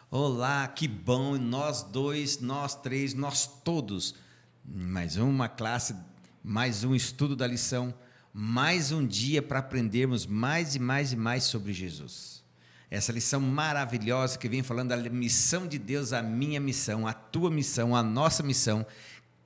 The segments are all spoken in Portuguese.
Olá, que bom, nós dois, nós três, nós todos. Mais uma classe, mais um estudo da lição, mais um dia para aprendermos mais e mais e mais sobre Jesus. Essa lição maravilhosa que vem falando da missão de Deus, a minha missão, a tua missão, a nossa missão.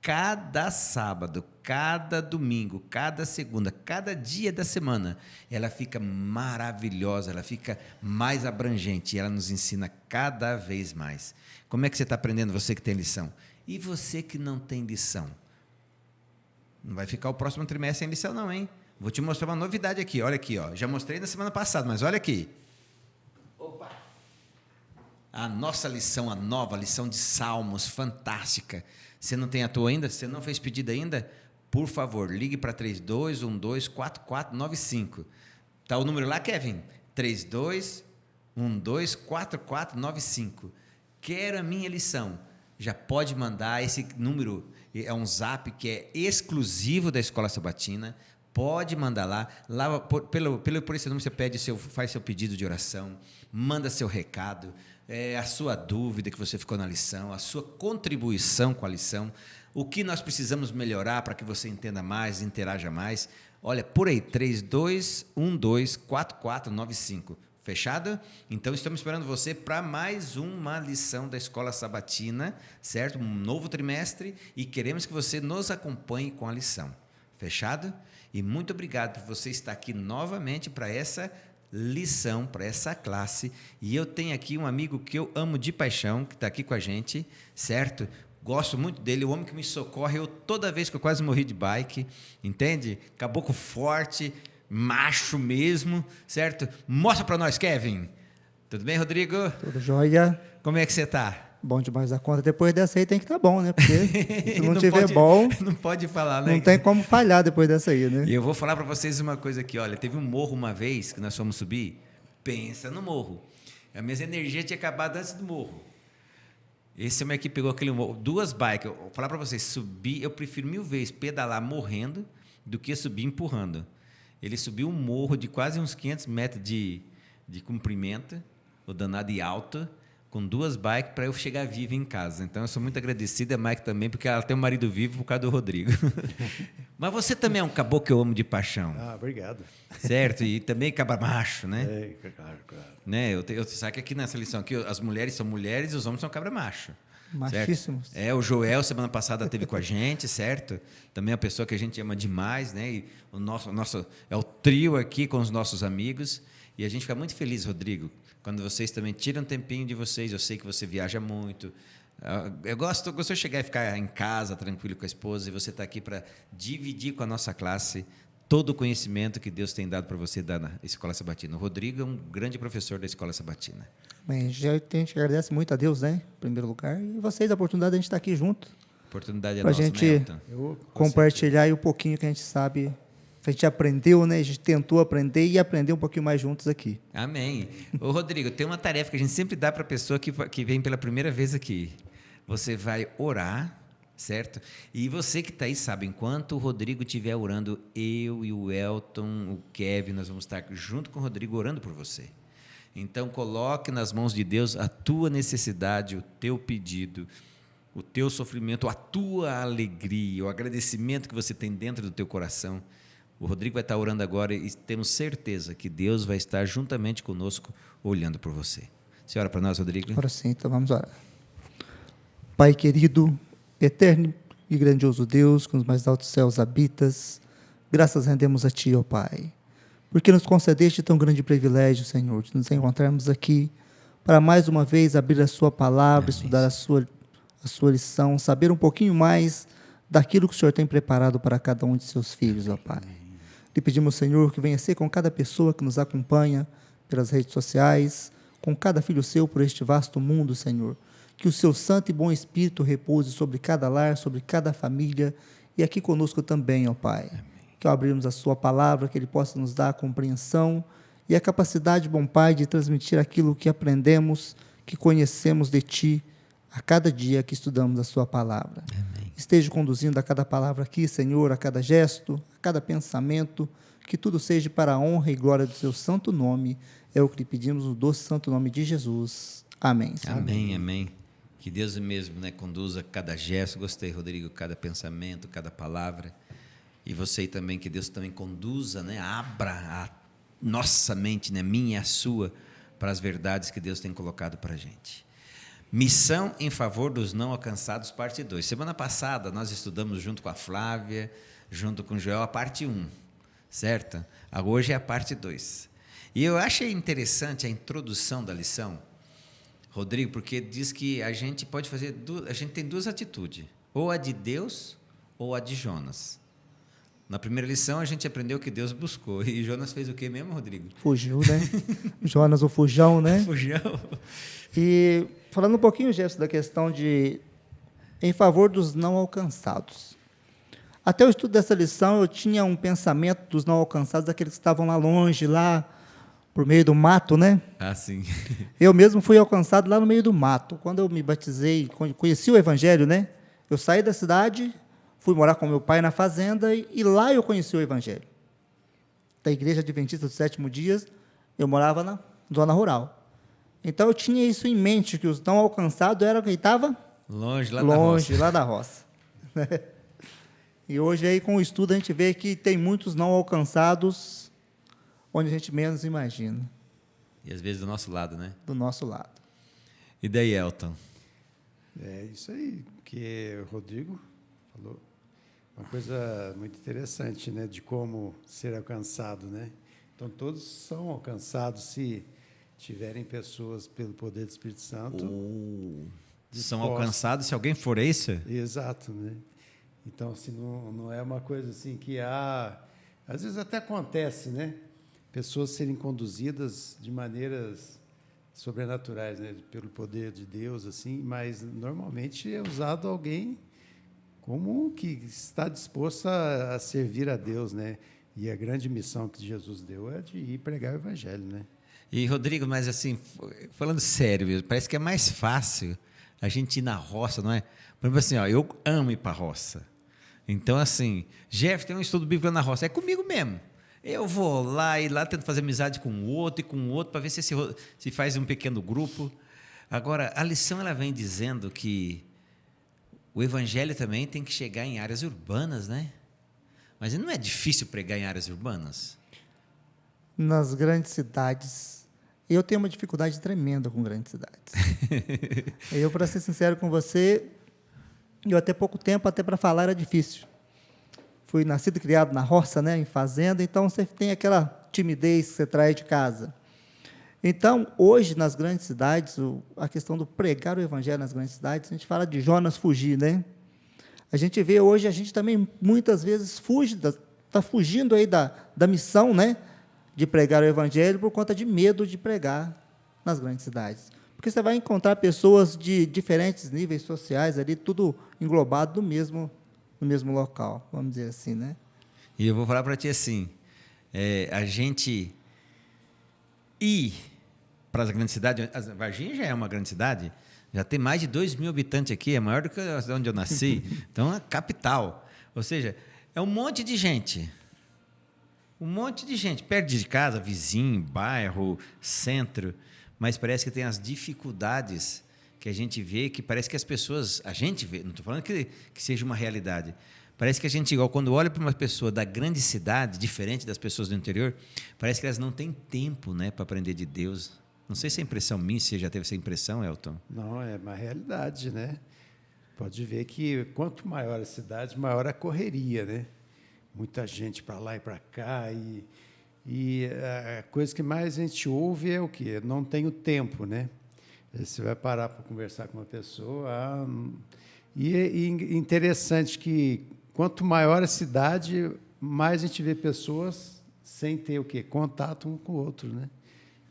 Cada sábado, cada domingo, cada segunda, cada dia da semana, ela fica maravilhosa, ela fica mais abrangente e ela nos ensina cada vez mais. Como é que você está aprendendo, você que tem lição? E você que não tem lição? Não vai ficar o próximo trimestre sem lição não, hein? Vou te mostrar uma novidade aqui, olha aqui, ó. Já mostrei na semana passada, mas olha aqui. Opa! A nossa lição, a nova lição de Salmos, fantástica. Você não tem a tua ainda? Você não fez pedido ainda? Por favor, ligue para 32124495. Está o número lá, Kevin? 32124495. Quero a minha lição. Já pode mandar esse número, é um zap que é exclusivo da Escola Sabatina. Pode mandar lá por esse número você faz seu pedido de oração, manda seu recado, a sua dúvida que você ficou na lição, a sua contribuição com a lição, o que nós precisamos melhorar para que você entenda mais, interaja mais. Olha, por aí, 32124495. Fechado? Então, estamos esperando você para mais uma lição da Escola Sabatina, certo? Um novo trimestre e queremos que você nos acompanhe com a lição. Fechado? E muito obrigado por você estar aqui novamente para essa lição, para essa classe. E eu tenho aqui um amigo que eu amo de paixão, que está aqui com a gente, certo? Gosto muito dele, o homem que me socorre, toda vez que eu quase morri de bike, entende? Caboclo forte, macho mesmo, certo? Mostra para nós, Kevin. Tudo bem, Rodrigo? Tudo jóia. Como é que você está? Bom demais a conta. Depois dessa aí tem que estar bom, né? Porque se não tiver bom... Não pode falar, né? Não tem como falhar depois dessa aí, né? E eu vou falar para vocês uma coisa aqui, olha, teve um morro uma vez que nós fomos subir, pensa no morro. A minha energia tinha acabado antes do morro. Esse homem aqui pegou aquele morro, 2 bikes. Eu vou falar para vocês, subir, eu prefiro 1000 vezes pedalar morrendo do que subir empurrando. Ele subiu um morro de quase uns 500 metros de comprimento, o danado e alto, com 2 bikes para eu chegar vivo em casa. Então, eu sou muito agradecido a Mike também, porque ela tem um marido vivo por causa do Rodrigo. Mas você também é um caboclo que eu amo de paixão. Ah, obrigado. Certo? E também cabra macho, né? É, claro. Né? Eu sabe que aqui nessa lição aqui, as mulheres são mulheres e os homens são cabra macho. Machíssimos. Certo? O Joel, semana passada, esteve com a gente, certo? Também é uma pessoa que a gente ama demais, né? E o nosso é o trio aqui com os nossos amigos. E a gente fica muito feliz, Rodrigo, quando vocês também tiram um tempinho de vocês. Eu sei que você viaja muito. Eu gosto de chegar e ficar em casa, tranquilo com a esposa, e você está aqui para dividir com a nossa classe todo o conhecimento que Deus tem dado para você dar na Escola Sabatina. O Rodrigo é um grande professor da Escola Sabatina. Bem, a gente agradece muito a Deus, né? Em primeiro lugar. E vocês, a oportunidade de a gente estar aqui junto. A oportunidade é pra nossa, gente né, Elton? compartilhar aí um pouquinho que a gente sabe... A gente aprendeu, né? A gente tentou aprender e aprender um pouquinho mais juntos aqui. Amém. Ô, Rodrigo, tem uma tarefa que a gente sempre dá para a pessoa que vem pela primeira vez aqui. Você vai orar, certo? E você que está aí sabe, enquanto o Rodrigo estiver orando, eu e o Elton, o Kevin, nós vamos estar junto com o Rodrigo orando por você. Então, coloque nas mãos de Deus a tua necessidade, o teu pedido, o teu sofrimento, a tua alegria, o agradecimento que você tem dentro do teu coração. O Rodrigo vai estar orando agora e temos certeza que Deus vai estar juntamente conosco, olhando por você. Você ora para nós, Rodrigo? Ora sim, então vamos orar. Pai querido, eterno e grandioso Deus, que nos mais altos céus habitas, graças rendemos a Ti, ó Pai, porque nos concedeste tão grande privilégio, Senhor, de nos encontrarmos aqui para mais uma vez abrir a Sua palavra, estudar a sua lição, saber um pouquinho mais daquilo que o Senhor tem preparado para cada um de Seus filhos, ó Pai. Lhe pedimos, Senhor, que venha ser com cada pessoa que nos acompanha pelas redes sociais, com cada filho seu por este vasto mundo, Senhor. Que o seu santo e bom Espírito repouse sobre cada lar, sobre cada família e aqui conosco também, ó Pai. Amém. Que ao abrirmos a sua palavra, que Ele possa nos dar a compreensão e a capacidade, bom Pai, de transmitir aquilo que aprendemos, que conhecemos de Ti a cada dia que estudamos a sua palavra. Amém. Esteja conduzindo a cada palavra aqui, Senhor, a cada gesto, a cada pensamento, que tudo seja para a honra e glória do seu santo nome, É o que lhe pedimos no doce santo nome de Jesus. Amém. Senhor. Amém, amém. Que Deus mesmo, né, conduza cada gesto. Gostei, Rodrigo, cada pensamento, cada palavra. E você também, que Deus também conduza, né, abra a nossa mente, né, minha e a sua, para as verdades que Deus tem colocado para a gente. Missão em favor dos não alcançados, parte 2. Semana passada nós estudamos junto com a Flávia, junto com o Joel, a parte 1, certo? Hoje é a parte 2. E eu achei interessante a introdução da lição, Rodrigo, porque diz que a gente pode fazer, a gente tem duas atitudes, ou a de Deus ou a de Jonas. Na primeira lição a gente aprendeu que Deus buscou, e Jonas fez o quê mesmo, Rodrigo? Fugiu, né? Jonas o fujão, né? Fujão. E falando um pouquinho, Jefferson, da questão de em favor dos não alcançados. Até o estudo dessa lição, eu tinha um pensamento dos não alcançados, daqueles que estavam lá longe, lá por meio do mato, né? Ah, sim. Eu mesmo fui alcançado lá no meio do mato. Quando eu me batizei, conheci o Evangelho, né? Eu saí da cidade, fui morar com meu pai na fazenda e lá eu conheci o Evangelho. Da Igreja Adventista dos Sétimos Dias, eu morava na zona rural. Então eu tinha isso em mente, que os não alcançados eram quem estava Longe, lá da roça. lá da roça. E hoje aí com o estudo a gente vê que tem muitos não alcançados onde a gente menos imagina. E às vezes do nosso lado, né? Do nosso lado. E daí, Elton? É isso aí que o Rodrigo falou. Uma coisa muito interessante, né? De como ser alcançado, né? Então, todos são alcançados se tiverem pessoas pelo poder do Espírito Santo. São alcançados se alguém for esse? Exato, né? Então, assim, não é uma coisa assim que às vezes até acontece, né? Pessoas serem conduzidas de maneiras sobrenaturais, né? Pelo poder de Deus, assim, mas normalmente é usado alguém como que está disposto a servir a Deus, né? E a grande missão que Jesus deu é de ir pregar o Evangelho, né? E, Rodrigo, mas assim, falando sério mesmo, parece que é mais fácil a gente ir na roça, não é? Por exemplo, assim, ó, eu amo ir para a roça. Então, assim, Jeff tem um estudo bíblico na roça, é comigo mesmo. Eu vou lá e lá tento fazer amizade com o outro e com o outro para ver se faz um pequeno grupo. Agora, a lição ela vem dizendo que o evangelho também tem que chegar em áreas urbanas, né? Mas não é difícil pregar em áreas urbanas? Nas grandes cidades, eu tenho uma dificuldade tremenda com grandes cidades. Eu, para ser sincero com você, eu até pouco tempo, até para falar era difícil. Fui nascido e criado na roça, né, em fazenda, então você tem aquela timidez que você traz de casa. Então, hoje, nas grandes cidades, a questão do pregar o evangelho nas grandes cidades, a gente fala de Jonas fugir, né? A gente vê hoje, a gente também, muitas vezes, está fugindo aí da missão, né, de pregar o evangelho por conta de medo de pregar nas grandes cidades. Porque você vai encontrar pessoas de diferentes níveis sociais ali, tudo englobado no mesmo local, vamos dizer assim, né? E eu vou falar para ti assim, a gente ir para as grandes cidades, a Varginha já é uma grande cidade, já tem mais de 2.000 habitantes aqui, é maior do que onde eu nasci, então é capital. Ou seja, é um monte de gente, perto de casa, vizinho, bairro, centro, mas parece que tem as dificuldades que a gente vê, que parece que as pessoas, a gente vê, não estou falando que seja uma realidade, parece que a gente, igual quando olha para uma pessoa da grande cidade, diferente das pessoas do interior, parece que elas não têm tempo, né, para aprender de Deus. Não sei se é impressão minha, se você já teve essa impressão, Elton. Não, é uma realidade, né? Pode ver que quanto maior a cidade, maior a correria, né? Muita gente para lá e para cá, e a coisa que mais a gente ouve é o quê? Não tenho tempo, né? Você vai parar para conversar com uma pessoa, e é interessante que quanto maior a cidade, mais a gente vê pessoas sem ter o quê? Contato um com o outro, né?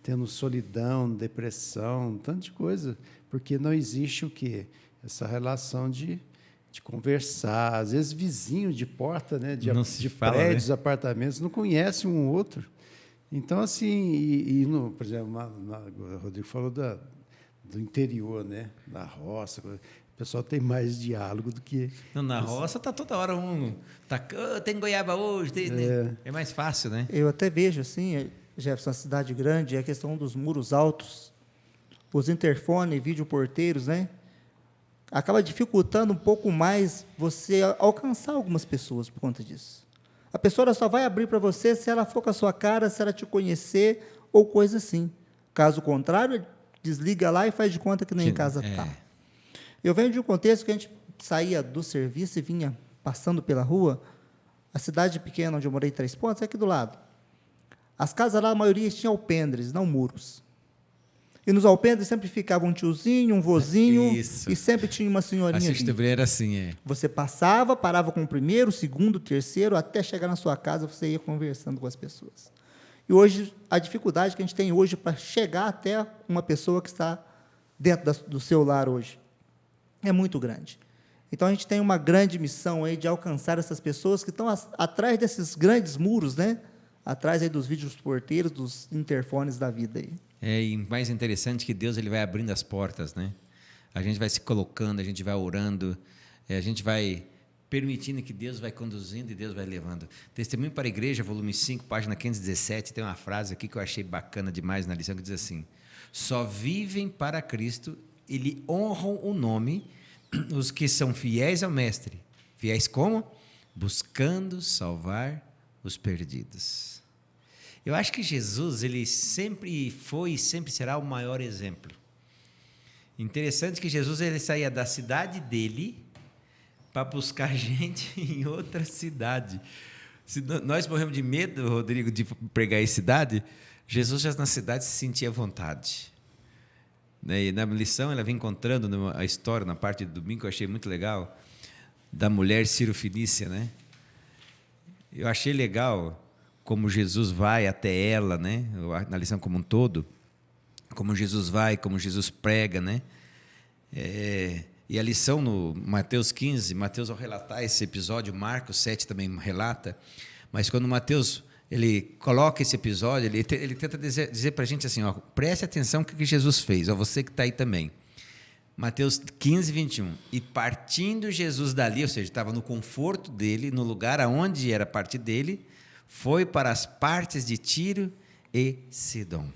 Tendo solidão, depressão, tanto de coisa, porque não existe o quê? Essa relação de conversar, às vezes vizinho de porta, né, de prédios, né? Apartamentos, não conhece um ou outro. Então, assim, por exemplo, o Rodrigo falou do interior, né, da roça, o pessoal tem mais diálogo do que... Não, na roça está toda hora tem goiaba hoje, é mais fácil, né? Eu até vejo, assim, Jefferson, uma cidade grande, é a questão dos muros altos, os interfones, videoporteiros, né? Acaba dificultando um pouco mais você alcançar algumas pessoas por conta disso. A pessoa ela só vai abrir para você se ela for com a sua cara, se ela te conhecer ou coisa assim. Caso contrário, desliga lá e faz de conta que nem em casa está. Eu venho de um contexto que a gente saía do serviço e vinha passando pela rua. A cidade pequena onde eu morei, 3 Pontos, é aqui do lado. As casas lá, a maioria tinha alpendres, não muros. E nos alpendres sempre ficava um tiozinho, um vozinho, e sempre tinha uma senhorinha ali. Era assim, Você passava, parava com o primeiro, o segundo, o terceiro, até chegar na sua casa, você ia conversando com as pessoas. E hoje, a dificuldade que a gente tem hoje para chegar até uma pessoa que está dentro do seu lar hoje é muito grande. Então, a gente tem uma grande missão aí de alcançar essas pessoas que estão atrás desses grandes muros, né? Atrás aí dos vídeos porteiros, dos interfones da vida aí. E mais interessante que Deus ele vai abrindo as portas, né? A gente vai se colocando, a gente vai orando, a gente vai permitindo que Deus vai conduzindo e Deus vai levando. Testemunho para a Igreja, volume 5, página 517, tem uma frase aqui que eu achei bacana demais na lição, que diz assim: só vivem para Cristo e lhe honram o nome os que são fiéis ao Mestre. Fiéis como? Buscando salvar os perdidos. Eu acho que Jesus, ele sempre foi e sempre será o maior exemplo. Interessante que Jesus ele saía da cidade dele para buscar gente em outra cidade. Se nós morremos de medo, Rodrigo, de pregar em cidade, Jesus já na cidade se sentia à vontade. E na lição ela vem encontrando a história, na parte do domingo, que eu achei muito legal, da mulher Cirofenícia, né? Eu achei legal como Jesus vai até ela, né? Na lição como um todo, como Jesus vai, como Jesus prega, né? E a lição no Mateus 15, Mateus ao relatar esse episódio, Marcos 7 também relata, mas quando Mateus ele coloca esse episódio, ele tenta dizer para a gente assim, ó, preste atenção no que Jesus fez, ó, você que está aí também. Mateus 15, 21. E partindo Jesus dali, ou seja, estava no conforto dele, no lugar aonde era a parte dele, foi para as partes de Tiro e Sidom.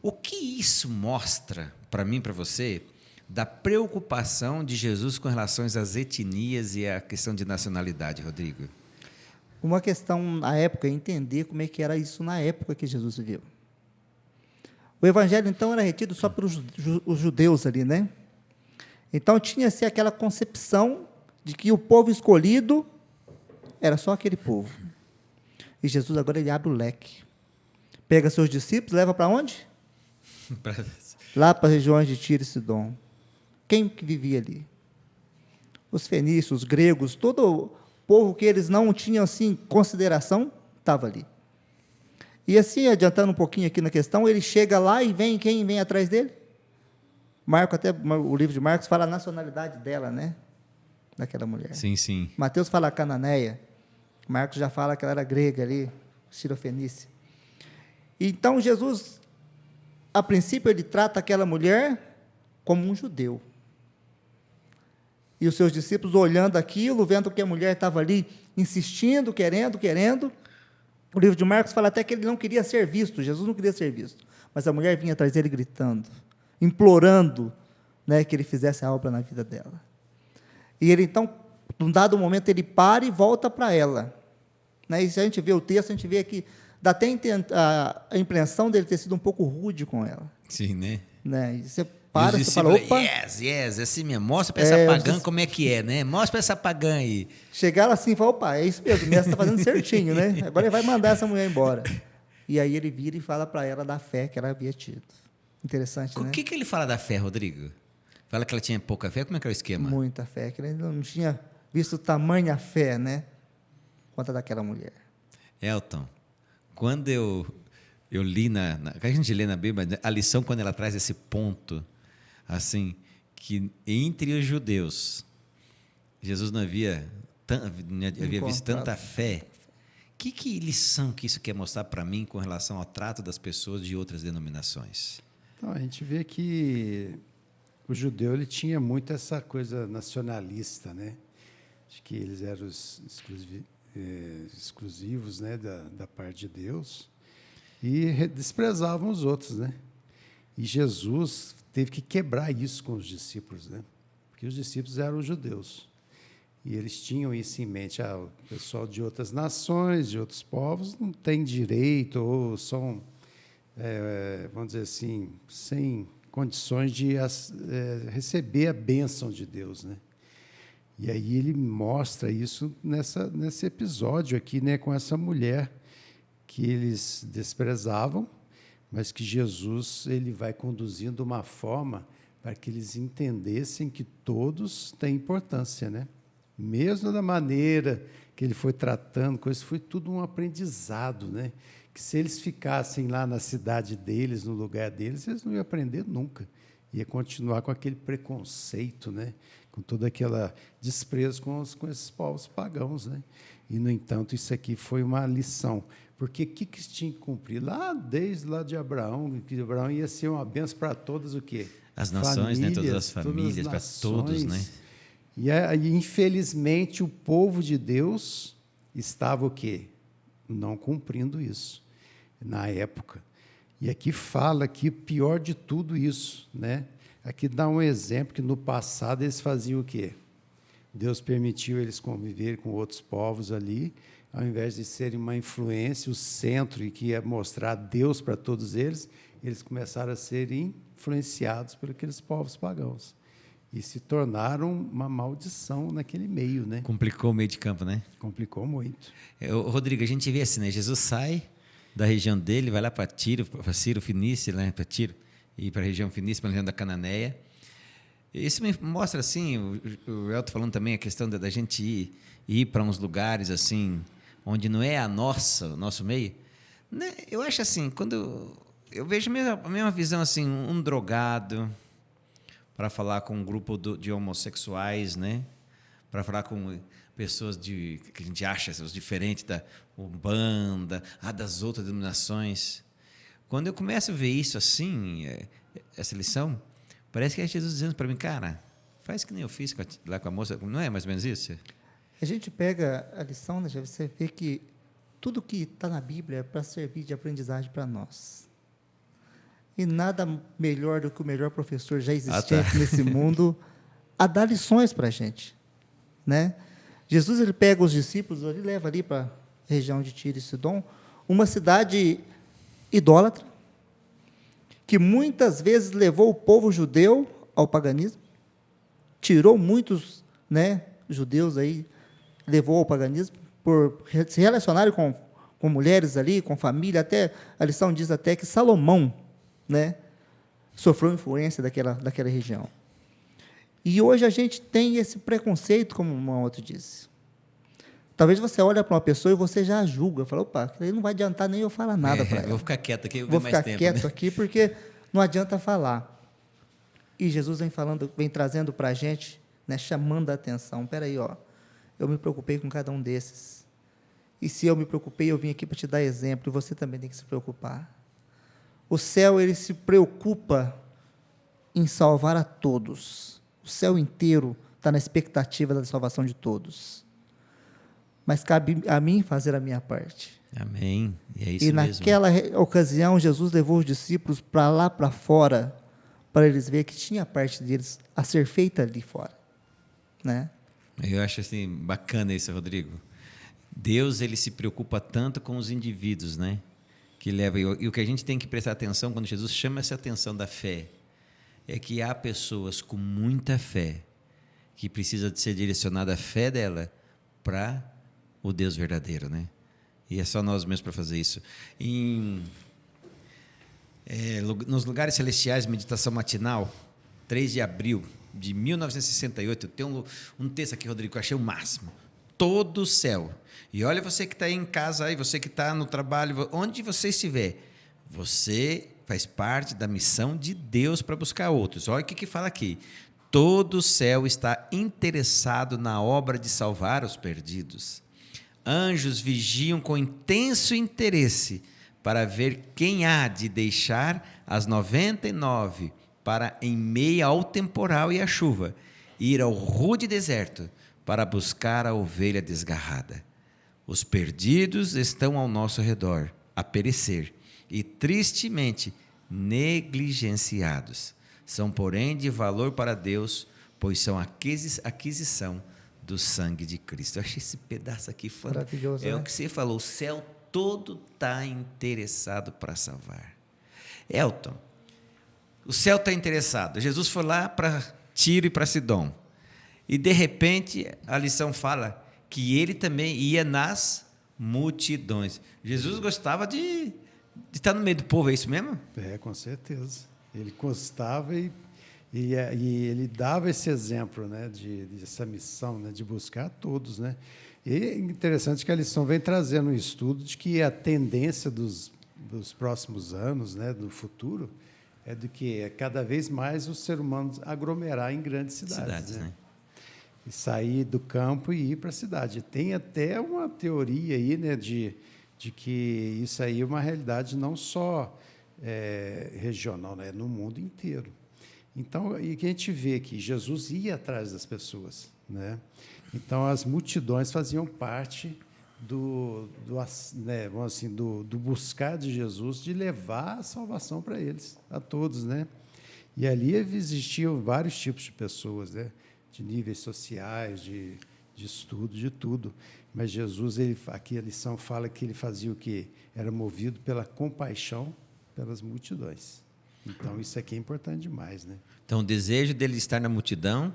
O que isso mostra para mim e para você da preocupação de Jesus com relação às etnias e à questão de nacionalidade, Rodrigo? Uma questão na época é entender como é que era isso na época que Jesus viveu. O evangelho, então, era retido só pelos os judeus ali, né? Então, tinha-se aquela concepção de que o povo escolhido era só aquele povo. E Jesus agora ele abre o leque. Pega seus discípulos, leva para onde? Lá para as regiões de Tiro e Sidom. Quem que vivia ali? Os fenícios, os gregos, todo o povo que eles não tinham assim consideração, estava ali. E assim, adiantando um pouquinho aqui na questão, ele chega lá e vem, quem vem atrás dele? Marcos, até o livro de Marcos fala a nacionalidade dela, né? Daquela mulher. Sim, sim. Mateus fala cananeia. Marcos já fala que ela era grega ali, Cirofenícia. Então, Jesus, a princípio, ele trata aquela mulher como um judeu. E os seus discípulos olhando aquilo, vendo que a mulher estava ali insistindo, querendo. O livro de Marcos fala até que ele não queria ser visto, Jesus não queria ser visto. Mas a mulher vinha atrás dele gritando, implorando, né, que ele fizesse a obra na vida dela. E ele, então, num dado momento, ele para e volta para ela. Né? E se a gente vê o texto, a gente vê que dá até a impressão dele ter sido um pouco rude com ela. Sim, né? E você para, e você fala, opa... Yes, assim mesmo. Mostra para essa pagã como é que é, né? Mostra para essa pagã aí. Chegaram assim e falaram, opa, é isso mesmo, o mestre está fazendo certinho, né? Agora ele vai mandar essa mulher embora. E aí ele vira e fala para ela da fé que ela havia tido. Interessante, né? O que ele fala da fé, Rodrigo? Fala que ela tinha pouca fé? Como é que é o esquema? Muita fé, que ele não tinha visto tamanha fé, né? Quanto a daquela mulher. Elton, quando eu li a gente lê na Bíblia, a lição quando ela traz esse ponto, assim, que entre os judeus, Jesus não havia visto tanta fé. Que lição que isso quer mostrar para mim com relação ao trato das pessoas de outras denominações? Então, a gente vê que o judeu ele tinha muito essa coisa nacionalista, né? Acho que eles eram os exclusivos, né, da parte de Deus. e desprezavam os outros, né? E Jesus teve que quebrar isso com os discípulos, né? Porque os discípulos eram judeus. E eles tinham isso em mente. O pessoal de outras nações, de outros povos, não tem direito ou são, vamos dizer assim, sem condições de receber a bênção de Deus, né? E aí ele mostra isso nesse episódio aqui, né, com essa mulher que eles desprezavam, mas que Jesus ele vai conduzindo uma forma para que eles entendessem que todos têm importância, né? Mesmo da maneira que ele foi tratando, isso foi tudo um aprendizado, né? Que se eles ficassem lá na cidade deles, no lugar deles, eles não iam aprender nunca. Ia continuar com aquele preconceito, né? Com todo aquele desprezo com esses povos pagãos, né? E, no entanto, isso aqui foi uma lição. Porque o que tinha que cumprir? Desde lá de Abraão, que Abraão ia ser uma bênção para todas o quê? As nações, né? Todas as famílias, para todos, né? E aí, infelizmente, o povo de Deus estava o quê? Não cumprindo isso na época. E aqui fala que o pior de tudo isso, né? Aqui dá um exemplo que no passado eles faziam o quê? Deus permitiu eles conviverem com outros povos ali, ao invés de serem uma influência, o centro, e que ia mostrar Deus para todos eles, eles começaram a ser influenciados por aqueles povos pagãos. E se tornaram uma maldição naquele meio, né? Complicou o meio de campo, né? Complicou muito. Rodrigo, a gente vê assim, né? Jesus sai da região dele, vai lá para Tiro, para Ciro, Finícia, lá para Tiro, e para a região Finícia, para a região da Cananeia. Isso me mostra, assim, o Elton falando também a questão da gente ir para uns lugares, assim, onde não é o nosso meio. Né? Eu acho assim, quando eu vejo a mesma visão, assim, um drogado para falar com um grupo de homossexuais, né? Para falar com pessoas que a gente acha os diferentes da Umbanda, das outras denominações. Quando eu começo a ver isso assim, essa lição, parece que é Jesus dizendo para mim, cara, faz que nem eu fiz lá com a moça. Não é mais ou menos isso? A gente pega a lição, né, você vê que tudo que está na Bíblia é para servir de aprendizagem para nós. E nada melhor do que o melhor professor já existente nesse mundo a dar lições para a gente, né? Jesus ele pega os discípulos, ele leva ali para a região de Tiro e Sidom, uma cidade idólatra, que muitas vezes levou o povo judeu ao paganismo, tirou muitos, né, judeus aí, levou ao paganismo, por se relacionarem com mulheres ali, com família, até a lição diz até que Salomão, né, sofreu influência daquela região. E hoje a gente tem esse preconceito, como um outro disse. Talvez você olhe para uma pessoa e você já julga, fala, opa, não vai adiantar nem eu falar nada para ela. Vou ficar quieto aqui, vou ficar quieto aqui, porque não adianta falar. E Jesus vem trazendo para a gente, né, chamando a atenção. Espera aí, eu me preocupei com cada um desses. E se eu me preocupei, eu vim aqui para te dar exemplo, e você também tem que se preocupar. O céu, ele se preocupa em salvar a todos. O céu inteiro está na expectativa da salvação de todos. Mas cabe a mim fazer a minha parte. Amém. E é isso mesmo. E naquela ocasião, Jesus levou os discípulos para lá para fora, para eles verem que tinha parte deles a ser feita ali fora, né? Eu acho assim bacana isso, Rodrigo. Deus ele se preocupa tanto com os indivíduos, né? Que leva e o que a gente tem que prestar atenção quando Jesus chama essa atenção da fé é que há pessoas com muita fé que precisa de ser direcionada a fé dela para o Deus verdadeiro, né? E é só nós mesmos para fazer isso. Nos Lugares Celestiais, meditação matinal, 3 de abril de 1968, tem um texto aqui, Rodrigo, que eu achei o máximo. Todo o céu. E olha você que está aí em casa, aí, você que está no trabalho, onde você estiver, você faz parte da missão de Deus para buscar outros. Olha o que fala aqui. Todo o céu está interessado na obra de salvar os perdidos. Anjos vigiam com intenso interesse para ver quem há de deixar as 99 para, em meio ao temporal e à chuva, ir ao rude deserto para buscar a ovelha desgarrada. Os perdidos estão ao nosso redor, a perecer, e tristemente negligenciados. São, porém, de valor para Deus, pois são aquisição do sangue de Cristo. Eu achei esse pedaço aqui fantástico. Maravilhoso, É né? o que você falou, o céu todo está interessado para salvar. Elton, o céu está interessado. Jesus foi lá para Tiro e para Sidom. E, de repente, a lição fala que ele também ia nas multidões. Jesus gostava de estar no meio do povo, é isso mesmo? Com certeza. Ele gostava e ele dava esse exemplo, né, dessa missão, né, de buscar a todos, né? E é interessante que a lição vem trazendo um estudo de que a tendência dos próximos anos, né, do futuro, é de que cada vez mais o ser humano aglomerar em grandes cidades, né? E sair do campo e ir para a cidade. Tem até uma teoria aí, né, de que isso aí é uma realidade não só regional, né, no mundo inteiro. Então, e que a gente vê que Jesus ia atrás das pessoas, né? Então, as multidões faziam parte né, vamos assim, do buscar de Jesus, de levar a salvação para eles, a todos, né? E ali existiam vários tipos de pessoas, né? De níveis sociais, de estudo, de tudo. Mas Jesus, aqui a lição fala que ele fazia o quê? Era movido pela compaixão pelas multidões. Então, isso aqui é importante demais, né? Então, o desejo dele estar na multidão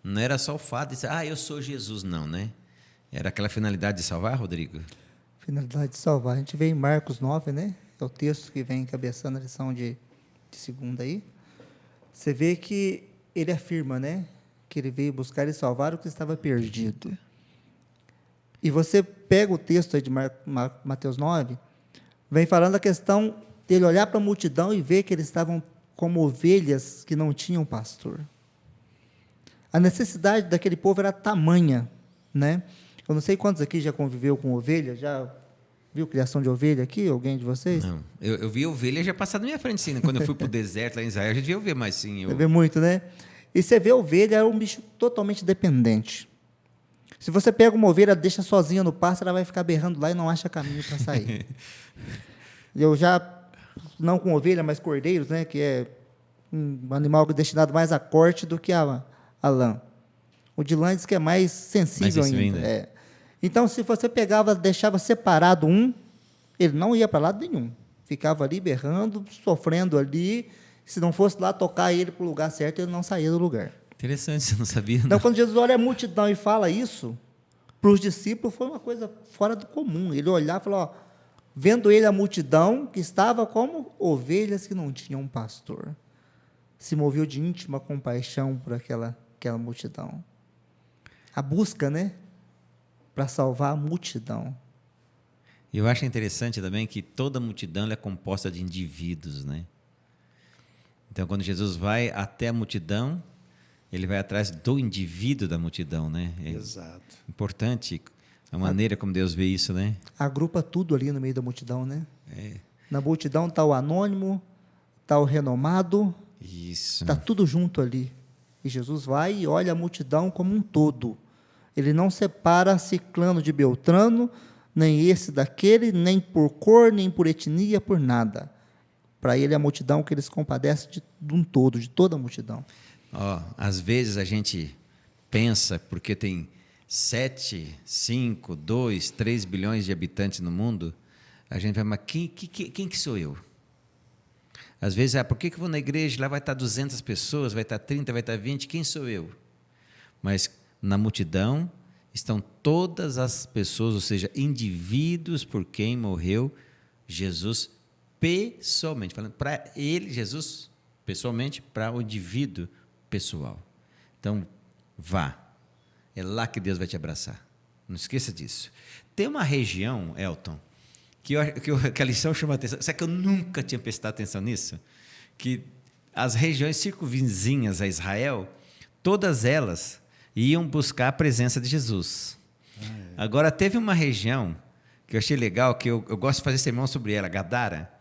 não era só o fato de dizer, eu sou Jesus, não, né? Era aquela finalidade de salvar, Rodrigo? Finalidade de salvar. A gente vê em Marcos 9, né? É o texto que vem encabeçando a lição de segunda aí. Você vê que ele afirma, né? Que ele veio buscar e salvar o que estava perdido. E você pega o texto aí de Mateus 9, vem falando a questão dele olhar para a multidão e ver que eles estavam como ovelhas que não tinham pastor. A necessidade daquele povo era tamanha, né? Eu não sei quantos aqui já conviveu com ovelha, já viu criação de ovelha aqui, alguém de vocês? Não, eu vi ovelha já passar na minha frente, sim. Quando eu fui para o deserto lá em Israel, a gente viu ovelha, mas sim... Você vê muito, né? E você vê a ovelha, é um bicho totalmente dependente. Se você pega uma ovelha, deixa sozinha no pasto, ela vai ficar berrando lá e não acha caminho para sair. Eu já, não com ovelha, mas cordeiros, né, que é um animal destinado mais a corte do que a lã. O de lã diz que é mais sensível ainda. Então, se você pegava, deixava separado um, ele não ia para lado nenhum. Ficava ali berrando, sofrendo ali. Se não fosse lá tocar ele para o lugar certo, ele não saía do lugar. Interessante, você não sabia? Não. Então, quando Jesus olha a multidão e fala isso, para os discípulos foi uma coisa fora do comum. Ele olhava e falou, vendo ele a multidão, que estava como ovelhas que não tinham um pastor. Se moveu de íntima compaixão por aquela multidão. A busca, né? Para salvar a multidão. Eu acho interessante também que toda multidão é composta de indivíduos, né? Então, quando Jesus vai até a multidão, ele vai atrás do indivíduo da multidão, né? É Exato. importante a maneira como Deus vê isso, né? Agrupa tudo ali no meio da multidão, né? Na multidão está o anônimo, está o renomado, Isso. está tudo junto ali. E Jesus vai e olha a multidão como um todo. Ele não separa ciclano de beltrano, nem esse daquele, nem por cor, nem por etnia, por nada. Para ele, a multidão que ele se compadece de um todo, de toda a multidão. Às vezes a gente pensa, porque tem 7, 5, 2, 3 bilhões de habitantes no mundo, a gente vai, mas quem que sou eu? Às vezes, por que eu vou na igreja? Lá vai estar 200 pessoas, vai estar 30, vai estar 20, quem sou eu? Mas na multidão estão todas as pessoas, ou seja, indivíduos por quem morreu Jesus pessoalmente. Falando para ele, Jesus, pessoalmente, para o indivíduo pessoal. Então, vá. É lá que Deus vai te abraçar. Não esqueça disso. Tem uma região, Elton, que a lição chama a atenção. Sabe que eu nunca tinha prestado atenção nisso? Que as regiões circunvizinhas a Israel, todas elas iam buscar a presença de Jesus. Agora, teve uma região que eu achei legal, que eu gosto de fazer sermão sobre ela, Gadara,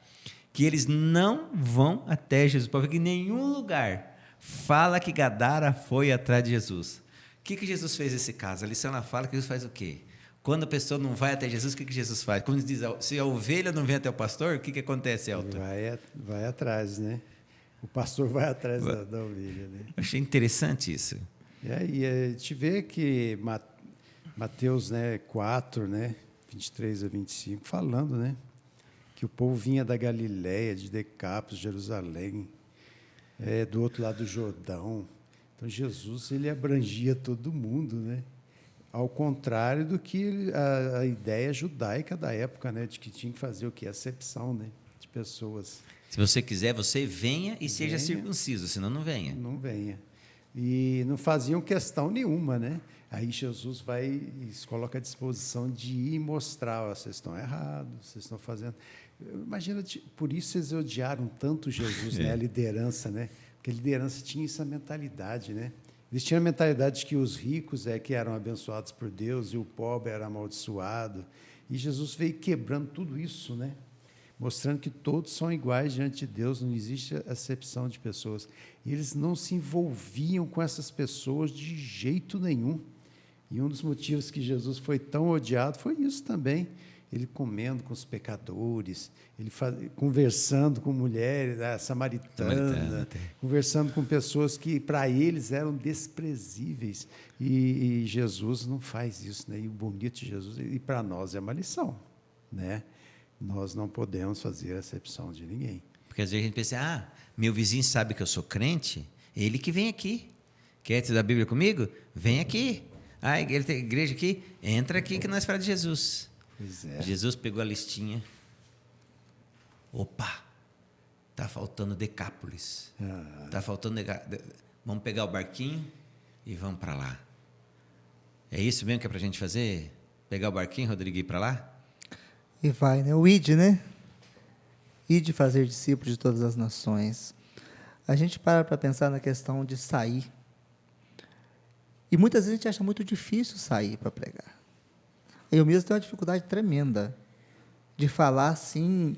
que eles não vão até Jesus, porque em nenhum lugar fala que Gadara foi atrás de Jesus. O que Jesus fez nesse caso? A lição ela fala que Jesus faz o quê? Quando a pessoa não vai até Jesus, o que Jesus faz? Como diz, se a ovelha não vem até o pastor, o que acontece, Elton? Vai atrás, né? O pastor vai atrás da ovelha, né? Achei interessante isso. E aí, a gente vê que Mateus, né, 4, né, 23 a 25, falando, né, que o povo vinha da Galiléia, de Decápolis, Jerusalém, do outro lado do Jordão. Então, Jesus, ele abrangia todo mundo, né? Ao contrário do que a ideia judaica da época, né, de que tinha que fazer o quê? Acepção, né, de pessoas. Se você quiser, você venha e seja circunciso, senão não venha. Não venha. E não faziam questão nenhuma, né? Aí Jesus vai e se coloca à disposição de ir mostrar, vocês estão errados, vocês estão fazendo... Imagina, por isso eles odiaram tanto Jesus, né? A liderança, né? Porque a liderança tinha essa mentalidade, né? Eles tinham a mentalidade de que os ricos que eram abençoados por Deus e o pobre era amaldiçoado. E Jesus veio quebrando tudo isso, né? Mostrando que todos são iguais diante de Deus, não existe acepção de pessoas. E eles não se envolviam com essas pessoas de jeito nenhum. E um dos motivos que Jesus foi tão odiado foi isso também. Ele comendo com os pecadores, ele conversando com mulheres, a samaritana, conversando com pessoas que para eles eram desprezíveis. E Jesus não faz isso, né? E o bonito de Jesus, e para nós é uma lição, né? Nós não podemos fazer acepção de ninguém. Porque às vezes a gente pensa, meu vizinho sabe que eu sou crente, ele que vem aqui. Quer estudar a Bíblia comigo? Vem aqui. Ele tem igreja aqui? Entra aqui que nós falamos de Jesus. Pois é. Jesus pegou a listinha. Opa, está faltando Decápolis. Está faltando... Vamos pegar o barquinho e vamos para lá. É isso mesmo que é para a gente fazer? Pegar o barquinho, Rodrigo, e ir para lá? E vai, né? O id, né? Ide fazer discípulos de todas as nações. A gente para pensar na questão de sair. E muitas vezes a gente acha muito difícil sair para pregar. Eu mesmo tenho uma dificuldade tremenda de falar assim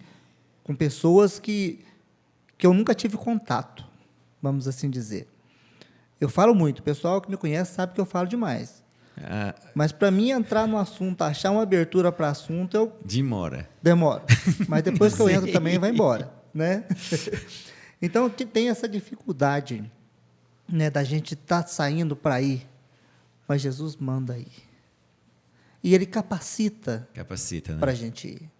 com pessoas que eu nunca tive contato, vamos assim dizer. Eu falo muito, o pessoal que me conhece sabe que eu falo demais. Mas para mim entrar no assunto, achar uma abertura para assunto, eu demoro. Mas depois que eu entro também vai embora, né? Então tem essa dificuldade, né, da gente estar saindo para ir, mas Jesus manda ir. E ele capacita né, para a gente ir.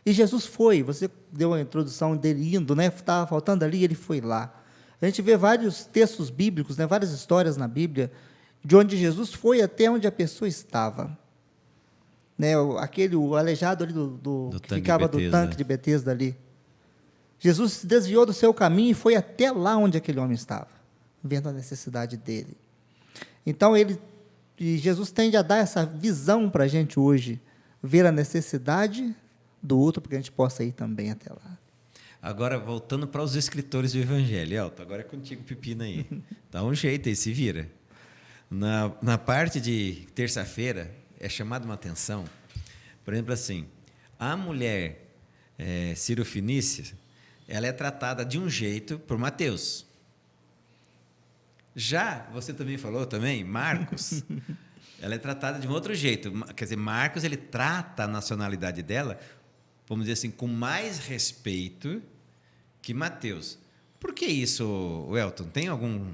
E Jesus foi, você deu a introdução dele indo, né? Estava faltando ali, ele foi lá. A gente vê vários textos bíblicos, né, várias histórias na Bíblia, de onde Jesus foi até onde a pessoa estava. Né, o aleijado ali que ficava do tanque de Betesda ali. Jesus se desviou do seu caminho e foi até lá onde aquele homem estava, vendo a necessidade dele. Então, Jesus tende a dar essa visão para a gente hoje, ver a necessidade do outro, para que a gente possa ir também até lá. Agora, voltando para os escritores do Evangelho. Elton, agora é contigo, Pepino, aí. Dá um jeito aí, se vira. Na parte de terça-feira, é chamada uma atenção, por exemplo, assim, a mulher Cirofenícia, ela é tratada de um jeito por Mateus. Já, você também falou também, Marcos, ela é tratada de um outro jeito. Quer dizer, Marcos, ele trata a nacionalidade dela, vamos dizer assim, com mais respeito que Mateus. Por que isso, Elton? Tem algum...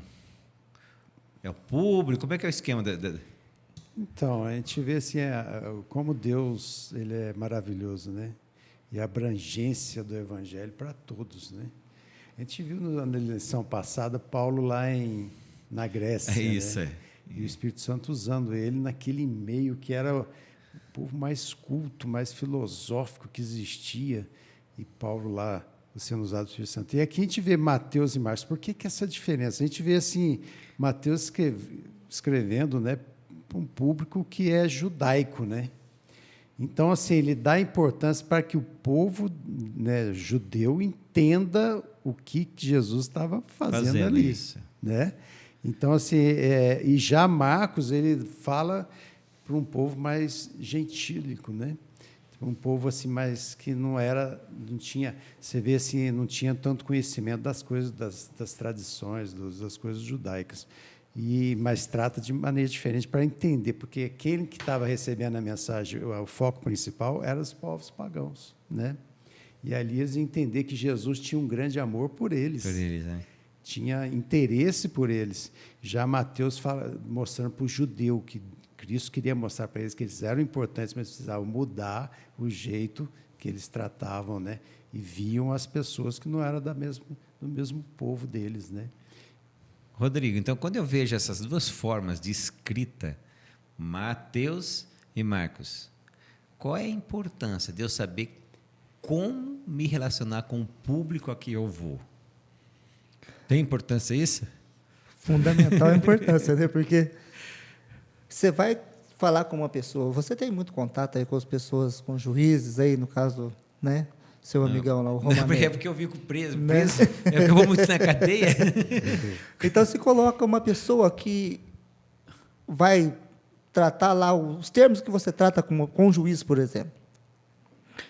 É o público? Como é que é o esquema? Então, a gente vê assim, como Deus ele é maravilhoso, né? E a abrangência do Evangelho para todos, né? A gente viu na eleição passada Paulo lá na Grécia. É isso, né? E o Espírito Santo usando ele naquele meio que era o povo mais culto, mais filosófico que existia. E Paulo lá sendo usado pelo Espírito Santo. E aqui a gente vê Mateus e Marcos. Por que essa diferença? A gente vê assim, Mateus escrevendo, né, para um público que é judaico, né? Então, assim, ele dá importância para que o povo, né, judeu entenda o que Jesus estava fazendo ali. Isso. Né? Então, assim, e já Marcos, ele fala para um povo mais gentílico, né? Um povo assim, mais que não tinha, você vê assim, não tinha tanto conhecimento das coisas, das tradições, das coisas judaicas. Mas trata de maneira diferente para entender, porque aquele que estava recebendo a mensagem, o foco principal, eram os povos pagãos, né? E ali eles entender que Jesus tinha um grande amor por eles. Por eles, né? Tinha interesse por eles. Já Mateus fala, mostrando para o judeu que Cristo queria mostrar para eles que eles eram importantes, mas precisavam mudar o jeito que eles tratavam, né? E viam as pessoas que não eram do mesmo povo deles, né? Rodrigo, então, quando eu vejo essas duas formas de escrita, Mateus e Marcos, qual é a importância de eu saber como me relacionar com o público a que eu vou? Tem importância isso? Fundamental a importância, né? Porque você vai falar com uma pessoa, você tem muito contato aí com as pessoas, com juízes aí, no caso, né? Seu amigão lá, o Romané. É porque eu fico preso, Né? é porque eu vou muito na cadeia. Então, se coloca uma pessoa que vai tratar lá os termos que você trata com o juiz, por exemplo.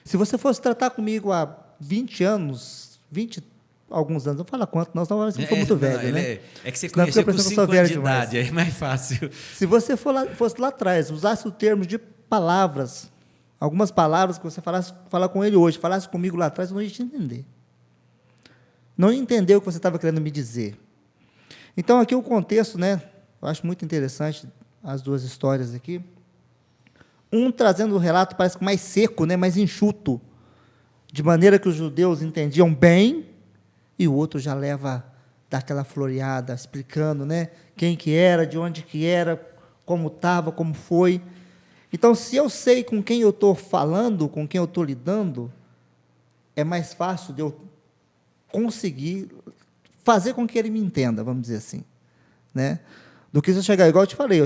Se você fosse tratar comigo há 20 anos, 20 alguns anos, não fala quanto, nós não vamos muito velho, né? É que você Senão conheceu fica com parecendo 5 que eu anos sou de velho idade, aí é mais fácil. Se você fosse lá atrás, usasse o termo de palavras, algumas palavras que você falar com ele hoje, falasse comigo lá atrás, eu não ia te entender. Não ia entender o que você estava querendo me dizer. Então, aqui o contexto, né? Eu acho muito interessante as duas histórias aqui. Um trazendo o relato, parece que mais seco, né? Mais enxuto, de maneira que os judeus entendiam bem, e o outro já leva daquela floreada, explicando, né? Quem que era, de onde que era, como estava, como foi. Então, se eu sei com quem eu estou falando, com quem eu estou lidando, é mais fácil de eu conseguir fazer com que ele me entenda, vamos dizer assim, né? Do que se eu chegar, igual eu te falei,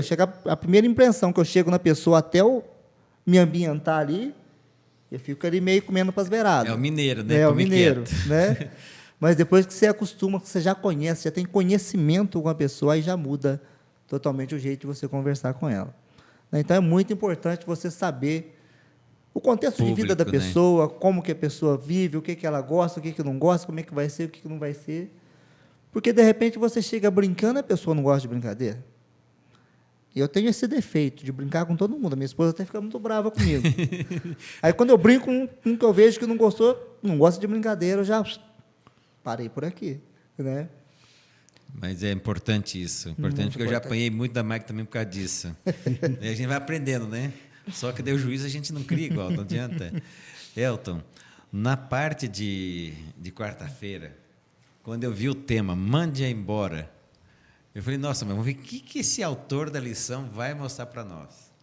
a primeira impressão que eu chego na pessoa até eu me ambientar ali, eu fico ali meio comendo para as beiradas. É o mineiro, né? É o Come mineiro, quieto. né? Mas depois que você acostuma, que você já conhece, já tem conhecimento com a pessoa, aí já muda totalmente o jeito de você conversar com ela. Então, é muito importante você saber o contexto de vida da Público, pessoa, como que a pessoa vive, o que que ela gosta, o que que não gosta, como é que vai ser, o que que não vai ser. Porque, de repente, você chega brincando e a pessoa não gosta de brincadeira. E eu tenho esse defeito de brincar com todo mundo. A minha esposa até fica muito brava comigo. Aí, quando eu brinco com um que eu vejo que não gostou, não gosta de brincadeira, eu já parei por aqui, né? Mas é importante isso. Importante porque eu já apanhei muito da Mike também por causa disso. E a gente vai aprendendo, né? Só que deu juízo a gente não cria igual, não adianta. Elton, na parte de quarta-feira, quando eu vi o tema Mande-a embora, eu falei, nossa, mas vamos ver o que esse autor da lição vai mostrar para nós.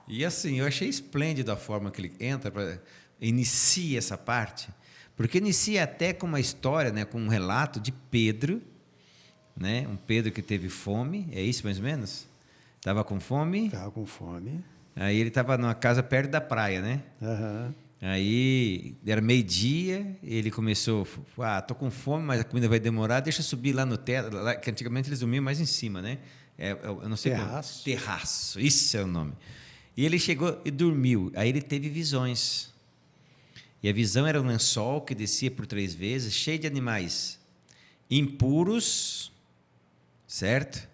E assim, eu achei esplêndido a forma que ele entra, inicia essa parte, porque inicia até com uma história, né, com um relato de Pedro, né, um Pedro que teve fome, é isso mais ou menos? Estava com fome? Estava com fome. Aí ele estava numa casa perto da praia, né? Uhum. Aí era meio-dia, ele começou, tô com fome, mas a comida vai demorar, deixa eu subir lá no teto, lá, que antigamente eles dormiam mais em cima, né? Eu não sei Terraço. Terraço, isso é o nome. E ele chegou e dormiu, aí ele teve visões. E a visão era um lençol que descia por 3 vezes, cheio de animais impuros, certo?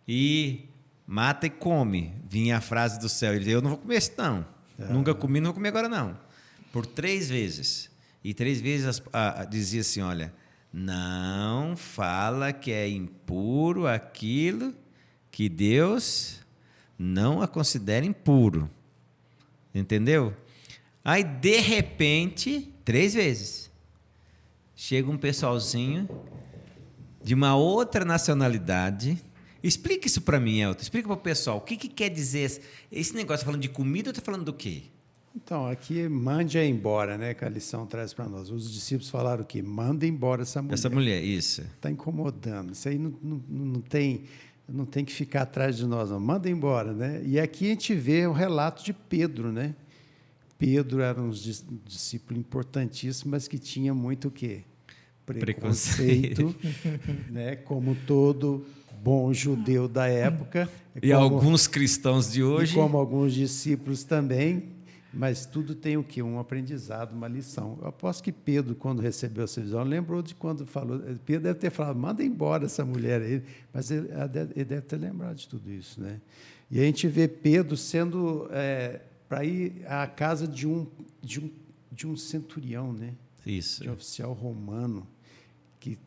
E mata e come, vinha a frase do céu, ele dizia, eu não vou comer isso não. Nunca comi, não vou comer agora não. Por 3 vezes. E 3 vezes dizia assim, olha, não fala que é impuro aquilo que Deus não a considera impuro. Entendeu? Aí, de repente, 3 vezes, chega um pessoalzinho de uma outra nacionalidade. Explica isso para mim, Elton. Explica para o pessoal. O que quer dizer esse negócio? Está falando de comida ou está falando do quê? Então, aqui, mande-a embora, né? Que a lição traz para nós. Os discípulos falaram o quê? Manda embora essa mulher. Essa mulher, isso. Está incomodando. Isso aí não tem que ficar atrás de nós, não. Manda embora, né? E aqui a gente vê o relato de Pedro, né? Pedro era um discípulo importantíssimo, mas que tinha muito o quê? Preconceito, né? Como todo bom judeu da época. E alguns cristãos de hoje. E como alguns discípulos também, Mas tudo tem o quê? Um aprendizado, uma lição. Eu aposto que Pedro, quando recebeu essa visão, lembrou de quando falou. Pedro deve ter falado, manda embora essa mulher aí. Mas ele deve ter lembrado de tudo isso, né? E a gente vê Pedro sendo para ir à casa de um centurião, né? Isso. De um oficial romano que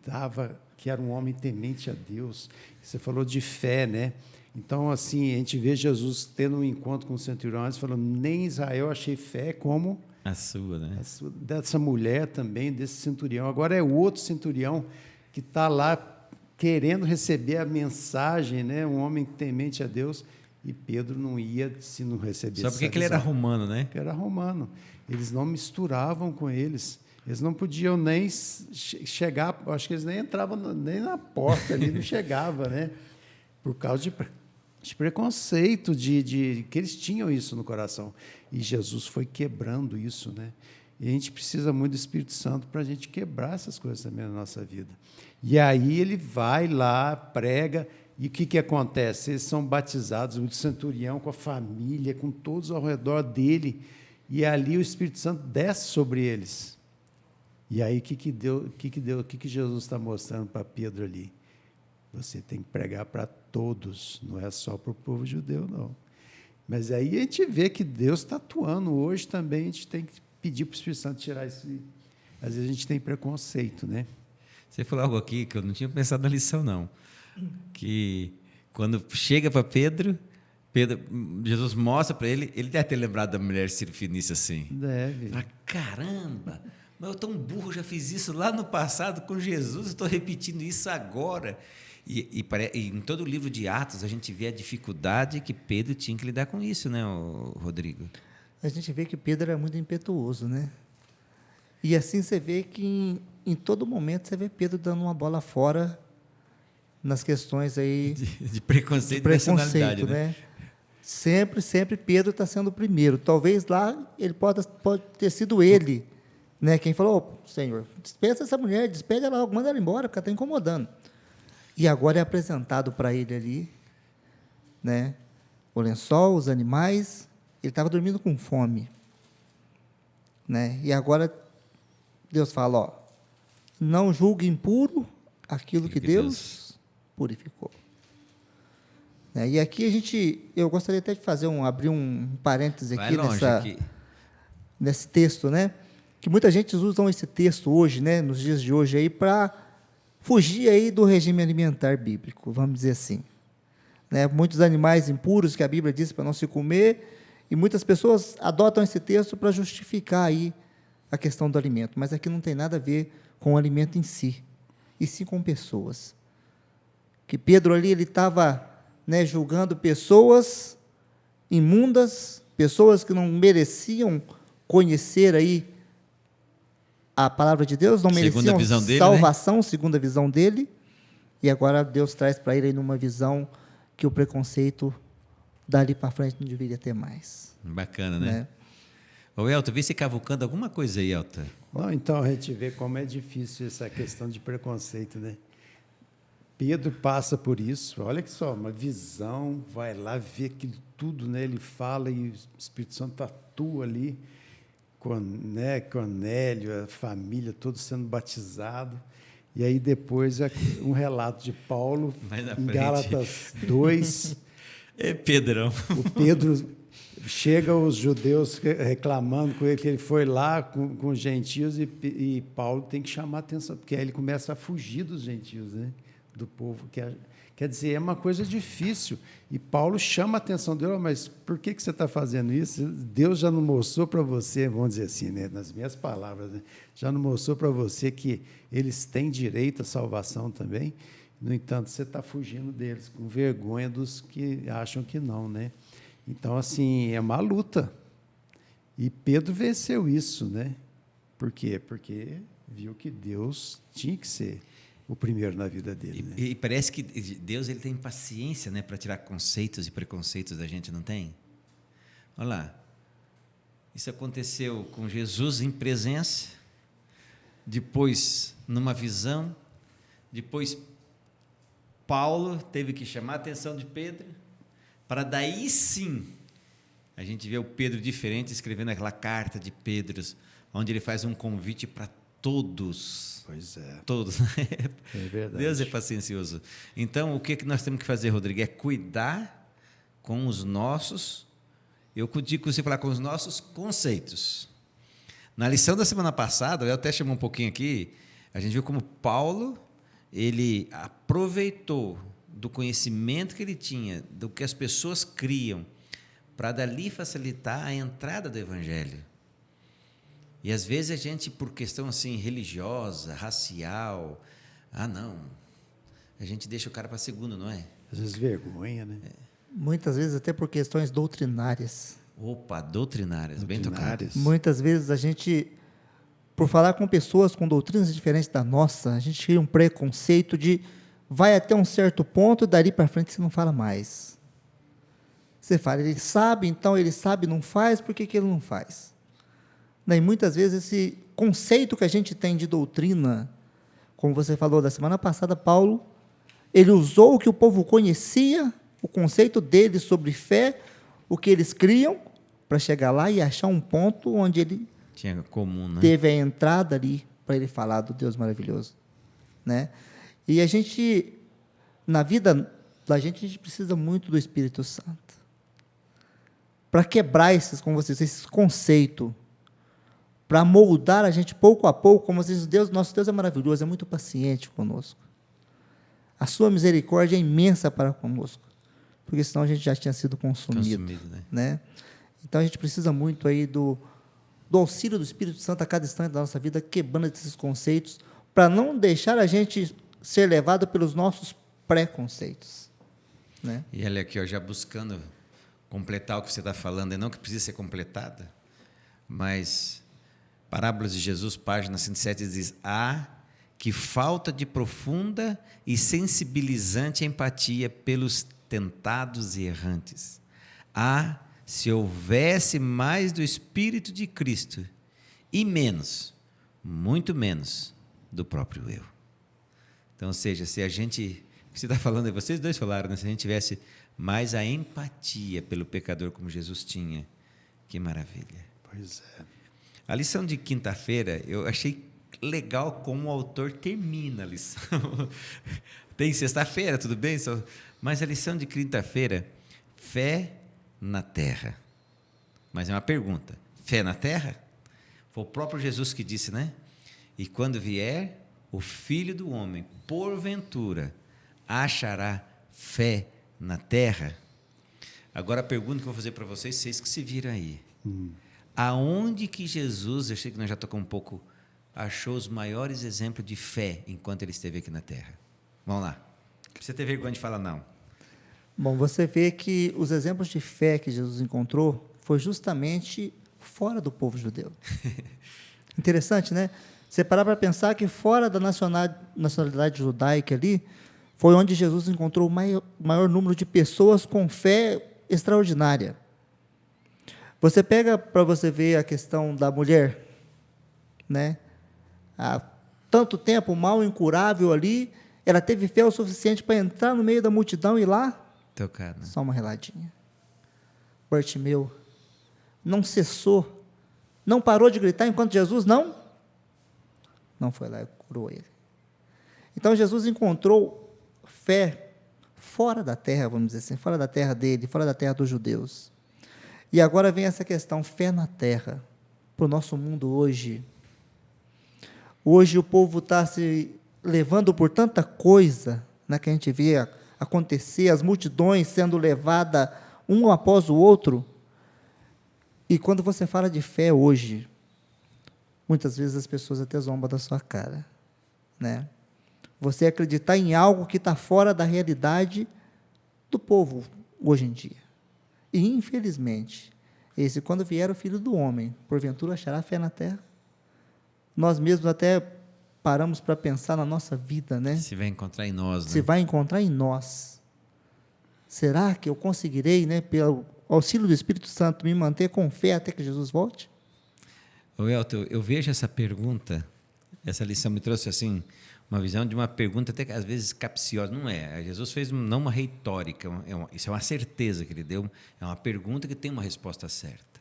era um homem temente a Deus. Você falou de fé, né? Então, assim, a gente vê Jesus tendo um encontro com o centurião, falando, nem em Israel achei fé como a sua, né? Dessa mulher também, desse centurião. Agora é outro centurião que está lá querendo receber a mensagem, né? Um homem temente a Deus, e Pedro não ia se não recebesse. Só porque ele era romano, né? Porque era romano. Eles não misturavam com eles. Eles não podiam nem chegar, acho que eles nem entravam nem na porta ali, não chegava, né? Por causa de preconceito, que eles tinham isso no coração. E Jesus foi quebrando isso, né? E a gente precisa muito do Espírito Santo para a gente quebrar essas coisas também na nossa vida. E aí ele vai lá, prega, e o que acontece? Eles são batizados, o centurião com a família, com todos ao redor dele, e ali o Espírito Santo desce sobre eles. E aí o que Jesus está mostrando para Pedro ali? Você tem que pregar para todos, não é só para o povo judeu, não. Mas aí a gente vê que Deus está atuando. Hoje também a gente tem que pedir para o Espírito Santo tirar isso. Às vezes a gente tem preconceito, né? Você falou algo aqui que eu não tinha pensado na lição, não. Que quando chega para Pedro, Jesus mostra para ele deve ter lembrado da mulher sirofenícia assim. Deve. Ah, caramba! Mas eu tão burro, já fiz isso lá no passado com Jesus, estou repetindo isso agora. E em todo o livro de Atos, a gente vê a dificuldade que Pedro tinha que lidar com isso, né, Rodrigo? A gente vê que Pedro era muito impetuoso, né? E assim você vê que em todo momento você vê Pedro dando uma bola fora nas questões aí de preconceito e personalidade, né? Sempre Pedro está sendo o primeiro. Talvez lá ele pode ter sido ele, né? Quem falou, Senhor, dispensa essa mulher, despede ela, manda ela embora, porque ela está incomodando. E agora é apresentado para ele ali, né? O lençol, os animais. Ele estava dormindo com fome, né? E agora Deus fala, ó, não julgue impuro aquilo que Deus purificou. Né? E aqui eu gostaria até de abrir um parêntese aqui nesse texto, né? Que muita gente usa esse texto hoje, né? Nos dias de hoje aí para fugir aí do regime alimentar bíblico, vamos dizer assim. Né? Muitos animais impuros que a Bíblia diz para não se comer, e muitas pessoas adotam esse texto para justificar aí a questão do alimento, mas aqui não tem nada a ver com o alimento em si, e sim com pessoas. Que Pedro ali, ele estava, né, julgando pessoas imundas, pessoas que não mereciam conhecer aí a palavra de Deus, não mereciam salvação, segundo a visão dele, e agora Deus traz para ele aí numa visão que o preconceito dali para frente não deveria ter mais. Bacana, né? Ô, Elton, vê se cavucando alguma coisa aí, Elton. Não, então a gente vê como é difícil essa questão de preconceito, né? Pedro passa por isso, olha que só, uma visão, vai lá ver aquilo tudo, né? Ele fala e o Espírito Santo atua ali, né? Cornélio, a família, todos sendo batizados. E aí depois um relato de Paulo, em Gálatas 2. É Pedrão. O Pedro chega os judeus reclamando com ele que ele foi lá com os gentios e Paulo tem que chamar a atenção, porque aí ele começa a fugir dos gentios, né? Do povo. Quer dizer, é uma coisa difícil. E Paulo chama a atenção dele, mas por que você está fazendo isso? Deus já não mostrou para você, vamos dizer assim, né? Nas minhas palavras, né? Já não mostrou para você que eles têm direito à salvação também? No entanto, você está fugindo deles, com vergonha dos que acham que não, né? Então, assim, é uma luta. E Pedro venceu isso, né? Por quê? Porque viu que Deus tinha que ser o primeiro na vida dele. Né? E parece que Deus ele tem paciência, né, para tirar conceitos e preconceitos da gente, não tem? Olha lá. Isso aconteceu com Jesus em presença, depois numa visão, depois Paulo teve que chamar a atenção de Pedro, para daí sim A gente vê o Pedro diferente escrevendo aquela carta de Pedro, onde ele faz um convite para todos. Pois é. Todos. É verdade. Deus é paciencioso. Então, o que nós temos que fazer, Rodrigo? É cuidar com os nossos, eu digo que você falar com os nossos conceitos. Na lição da semana passada, eu até chamei um pouquinho aqui, a gente viu como Paulo, ele aproveitou do conhecimento que ele tinha, do que as pessoas criam, para dali facilitar a entrada do Evangelho. E às vezes a gente, por questão assim religiosa, racial, não, a gente deixa o cara para segundo, não é? Às vezes vergonha, né? Muitas vezes até por questões doutrinárias. Opa, doutrinárias, bem tocado. Muitas vezes a gente, por falar com pessoas com doutrinas diferentes da nossa, a gente cria um preconceito de vai até um certo ponto, dali para frente você não fala mais. Você fala, ele sabe, então ele sabe, não faz, por que ele não faz? E muitas vezes esse conceito que a gente tem de doutrina, como você falou da semana passada, Paulo, ele usou o que o povo conhecia, o conceito deles sobre fé, o que eles criam, para chegar lá e achar um ponto onde ele tinha comum, né? Teve a entrada ali para ele falar do Deus maravilhoso, né? E a gente, na vida da gente, a gente precisa muito do Espírito Santo para quebrar esses, como vocês, esse conceito, para moldar a gente pouco a pouco, como vocês, Deus, nosso Deus é maravilhoso, é muito paciente conosco. A sua misericórdia é imensa para conosco, porque senão a gente já tinha sido consumido, né? Então a gente precisa muito aí do auxílio do Espírito Santo a cada instante da nossa vida, quebrando esses conceitos, para não deixar a gente ser levado pelos nossos preconceitos, né? E olha aqui, ó, já buscando completar o que você está falando, é não que precisa ser completada, mas Parábolas de Jesus, página 107, diz: que falta de profunda e sensibilizante empatia pelos tentados e errantes. Se houvesse mais do Espírito de Cristo e menos, muito menos, do próprio eu. Então, ou seja, se a gente, o que você está falando, vocês dois falaram, né? Se a gente tivesse mais a empatia pelo pecador como Jesus tinha, que maravilha. Pois é. A lição de quinta-feira, eu achei legal como o autor termina a lição. Tem sexta-feira, tudo bem? Mas a lição de quinta-feira, fé na terra. Mas é uma pergunta, fé na terra? Foi o próprio Jesus que disse, né? E quando vier o Filho do Homem, porventura, achará fé na terra? Agora a pergunta que eu vou fazer para vocês que se viram aí. Aonde que Jesus, eu sei que nós já tocamos um pouco, achou os maiores exemplos de fé enquanto ele esteve aqui na terra? Vamos lá. Não precisa ter vergonha de falar não. Bom, você vê que os exemplos de fé que Jesus encontrou foi justamente fora do povo judeu. Interessante, né? Você parar para pensar que fora da nacionalidade judaica ali, foi onde Jesus encontrou o maior número de pessoas com fé extraordinária. Você pega para você ver a questão da mulher, né? Há tanto tempo, mal incurável ali, ela teve fé o suficiente para entrar no meio da multidão e lá, tocado. Só uma reladinha. Bartimeu não cessou, não parou de gritar enquanto Jesus não foi lá e curou ele. Então Jesus encontrou fé fora da terra, vamos dizer assim, fora da terra dele, fora da terra dos judeus. E agora vem essa questão, fé na terra, para o nosso mundo hoje. Hoje o povo está se levando por tanta coisa, né, que a gente vê acontecer, as multidões sendo levadas um após o outro. E quando você fala de fé hoje, muitas vezes as pessoas até zombam da sua cara, né? Você acreditar em algo que está fora da realidade do povo hoje em dia. E, infelizmente, quando vier o Filho do Homem, porventura achará fé na terra? Nós mesmos até paramos para pensar na nossa vida, né? Se vai encontrar em nós, né? Se vai encontrar em nós. Será que eu conseguirei, né, pelo auxílio do Espírito Santo, me manter com fé até que Jesus volte? Elton, eu vejo essa pergunta, essa lição me trouxe assim uma visão de uma pergunta até que às vezes capciosa. Não é. Jesus fez não uma retórica, isso é uma certeza que ele deu, é uma pergunta que tem uma resposta certa.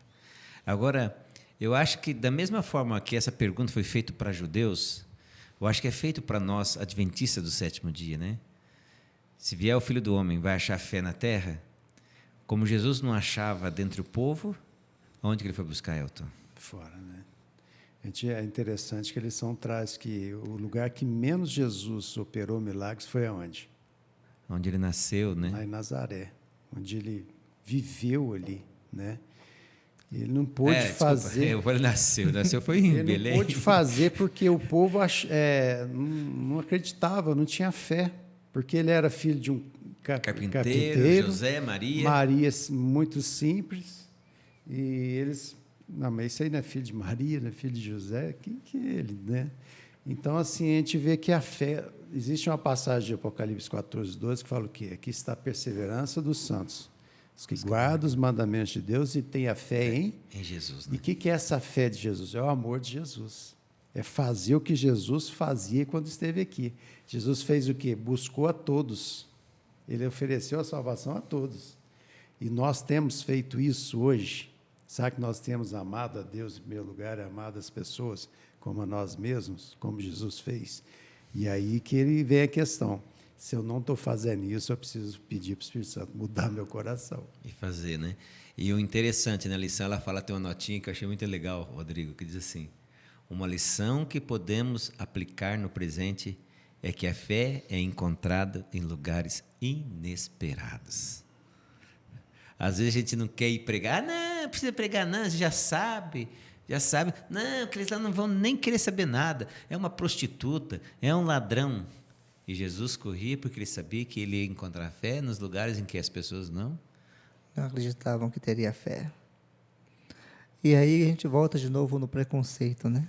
Agora, eu acho que da mesma forma que essa pergunta foi feita para judeus, eu acho que é feito para nós, adventistas do sétimo dia, né? Se vier o Filho do Homem, vai achar fé na terra? Como Jesus não achava dentro do povo, onde que ele foi buscar, Elton? Fora, né? É interessante que a lição traz que o lugar que menos Jesus operou milagres foi aonde? Onde ele nasceu, né? Lá em Nazaré, onde ele viveu ali, né? Ele não pôde fazer. Ele nasceu foi em ele Belém. Não pôde fazer porque o povo não acreditava, não tinha fé, porque ele era filho de um carpinteiro, José, Maria. Maria muito simples, e eles, não, mas isso aí não é filho de Maria, não é filho de José, quem que é ele, né? Então, assim, a gente vê que a fé, existe uma passagem de Apocalipse 14:12 que fala o quê? Aqui está a perseverança dos santos, os que guardam os mandamentos de Deus e têm a fé em Jesus. Né? E o que é essa fé de Jesus? É o amor de Jesus. É fazer o que Jesus fazia quando esteve aqui. Jesus fez o quê? Buscou a todos. Ele ofereceu a salvação a todos. E nós temos feito isso hoje. Sabe que nós temos amado a Deus em primeiro lugar, amado as pessoas como a nós mesmos, como Jesus fez. E aí que ele vem a questão. Se eu não estou fazendo isso, eu preciso pedir para o Espírito Santo mudar meu coração. E fazer, né? E o interessante, na lição, ela fala, tem uma notinha que eu achei muito legal, Rodrigo, que diz assim, uma lição que podemos aplicar no presente é que a fé é encontrada em lugares inesperados. Às vezes a gente não quer ir pregar, não precisa pregar não, você já sabe, não, porque eles lá não vão nem querer saber nada, é uma prostituta, é um ladrão. E Jesus corria porque ele sabia que ele ia encontrar fé nos lugares em que as pessoas não acreditavam que teria fé. E aí a gente volta de novo no preconceito, né?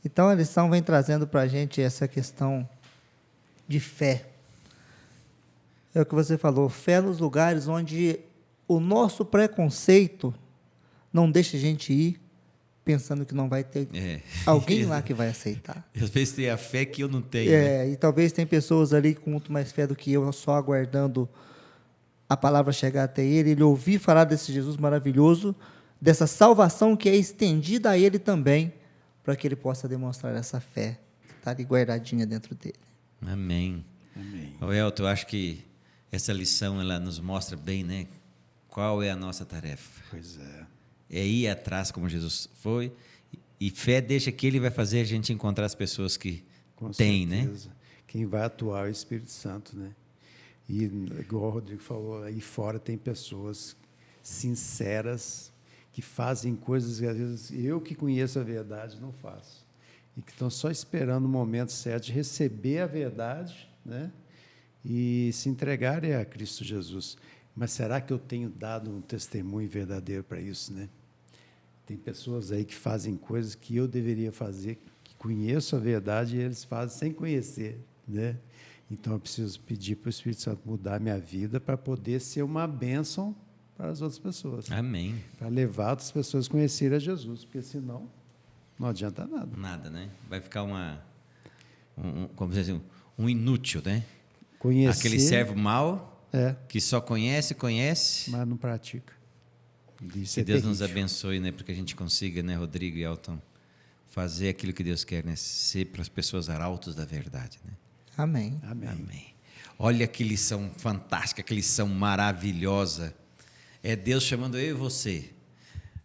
Então a lição vem trazendo para a gente essa questão de fé. É o que você falou, fé nos lugares onde o nosso preconceito não deixa a gente ir pensando que não vai ter alguém lá que vai aceitar. Às vezes tem a fé que eu não tenho. Né? E talvez tem pessoas ali com muito mais fé do que eu, só aguardando a palavra chegar até ele ouvir falar desse Jesus maravilhoso, dessa salvação que é estendida a ele também, para que ele possa demonstrar essa fé que está ali guardadinha dentro dele. Amém. Elton, eu acho que essa lição ela nos mostra bem, né? Qual é a nossa tarefa. Pois é. É ir atrás como Jesus foi, e fé deixa que ele vai fazer a gente encontrar as pessoas que têm, né? Quem vai atuar é o Espírito Santo, né? E, igual o Rodrigo falou, aí fora tem pessoas sinceras que fazem coisas que, às vezes, eu que conheço a verdade não faço. E que estão só esperando o momento certo de receber a verdade, né? E se entregarem a Cristo Jesus. Mas será que eu tenho dado um testemunho verdadeiro para isso, né? Tem pessoas aí que fazem coisas que eu deveria fazer, que conheço a verdade e eles fazem sem conhecer, né? Então, eu preciso pedir para o Espírito Santo mudar a minha vida para poder ser uma bênção para as outras pessoas. Amém. Para levar outras pessoas a conhecer a Jesus, porque senão não adianta nada. Nada, né? Vai ficar como dizer assim, um inútil, né? Conhecer, aquele servo mau que só conhece, mas não pratica. Que Deus nos abençoe, né? Para que a gente consiga, né, Rodrigo e Elton, fazer aquilo que Deus quer, né? Ser para as pessoas arautos da verdade, né? Amém. Amém. Olha que lição fantástica, que lição maravilhosa. É Deus chamando eu e você.